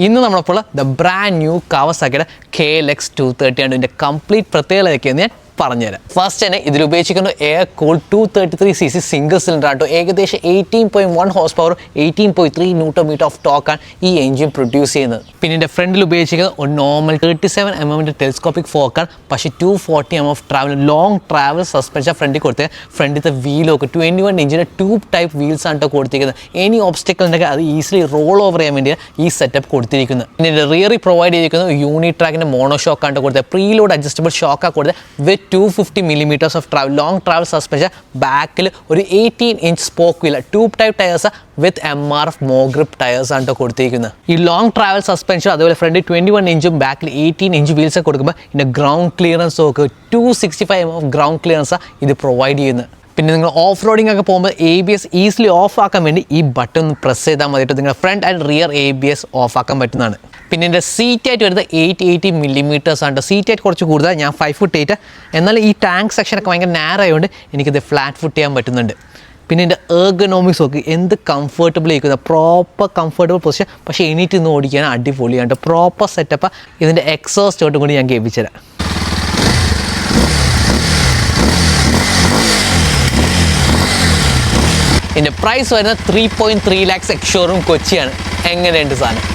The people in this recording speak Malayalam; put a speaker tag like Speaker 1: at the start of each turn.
Speaker 1: ഇന്ന് നമ്മളപ്പോൾ ദ ബ്രാൻഡ് ന്യൂ കവാസാക്കിയുടെ KLX 230 ആണ് ഇതിൻ്റെ കംപ്ലീറ്റ് പ്രത്യേകതയൊക്കെയെന്ന് ഞാൻ പറഞ്ഞുതരാം. ഫസ്റ്റ് തന്നെ ഇതിൽ ഉപയോഗിച്ചിരിക്കുന്ന air cool 233cc single cylinder auto. ഏകദേശം 18.1 horse power 18.3 newton metre of ടോക്കാണ് ഈ എഞ്ചിൻ പ്രൊഡ്യൂസ് ചെയ്യുന്നത്. പിന്നെ ഇതിൻ്റെ ഫ്രണ്ടിൽ ഉപയോഗിച്ചിരിക്കുന്നത് ഒരു നോർമൽ 37mm ടെലിസ്കോപ്പിക് ഫോക്കാണ്. പക്ഷേ 240mm of travel long travel suspension ഫ്രണ്ടിൽ കൊടുത്ത് ഫ്രണ്ടിലത്തെ വീലൊക്കെ 21 ഇഞ്ചിൻ്റെ ട്യൂബ് ടൈപ്പ് വീൽസ് ആണ് കൊടുത്തിരിക്കുന്നത്. എനി ഓബ്സ്റ്റക്കിൾ ഉണ്ടെങ്കിൽ അത് ഈസിലി റോൾ ഓവർ ചെയ്യാൻ വേണ്ടി ഈ സെറ്റപ്പ് കൊടുത്തിരിക്കുന്നത്. പിന്നെ റിയറിൽ പ്രൊവൈഡ് ചെയ്തിരിക്കുന്നത് യൂണിട്രാക്കിൻ്റെ മോണോ ഷോക്കാണ് കൊടുത്തത്. പ്രീലോഡ് അഡ്ജസ്റ്റബിൾ ഷോക്കാണ് കൊടുത്തത് with 250mm of travel long travel suspension. ബാക്കിൽ ഒരു 18-inch spoke wheel tube type tyres with MRF Mogrip tyres ആണ് കൊടുത്തിരിക്കുന്നത്. ഈ ലോങ് ട്രാവൽ സസ്പെൻഷൻ അതുപോലെ ഫ്രണ്ടിൽ 21 ഇഞ്ചും ബാക്കിൽ 18-inch വീൽസ് കൊടുക്കുമ്പോൾ ഇതിൻ്റെ ഗ്രൗണ്ട് ക്ലിയറൻസ് നോക്ക് 265mm ഓഫ് ഗ്രൗണ്ട് ക്ലിയറൻസ് ഇത് പ്രൊവൈഡ് ചെയ്യുന്നത്. പിന്നെ നിങ്ങൾ ഓഫ് റോഡിംഗ് ഒക്കെ പോകുമ്പോൾ ABS ഈസിലി ഓഫ് ആക്കാൻ വേണ്ടി ഈ ബട്ടൺ ഒന്ന് പ്രസ് ചെയ്താൽ മതിയിട്ട് നിങ്ങളുടെ front and rear ABS off ആക്കാൻ പറ്റുന്നതാണ്. പിന്നെ എൻ്റെ സീറ്റ് ആയിട്ട് വരുന്നത് 880mm ആണ്. സീറ്റ് ആയിട്ട് കുറച്ച് കൂടുതൽ, ഞാൻ 5'8", എന്നാൽ ഈ ടാങ്ക് സെക്ഷനൊക്കെ ഭയങ്കര നാരോ ആയതുകൊണ്ട് എനിക്കിത് ഫ്ലാറ്റ് ഫുട്ട് ചെയ്യാൻ പറ്റുന്നുണ്ട്. പിന്നെ എൻ്റെ എർഗണോമിക്സ് നോക്കി എന്ത് കംഫർട്ടബിൾ ആയിരിക്കുന്നത്, പ്രോപ്പർ കംഫർട്ടബിൾ പൊസിഷൻ. പക്ഷേ എണീറ്റ് നിന്ന് ഓടിക്കാൻ അടിപൊളിയാണ്, പ്രോപ്പർ സെറ്റപ്പ്. ഇതിൻ്റെ എക്സോസ്റ്റോട്ടും കൂടി ഞാൻ കേൾപ്പിച്ചു തരാം. ഇതിൻ്റെ പ്രൈസ് വരുന്നത് 3.3 lakhs എക്സ് ഷോറൂം കൊച്ചിയാണ്. എങ്ങനെയുണ്ട് സാധനം?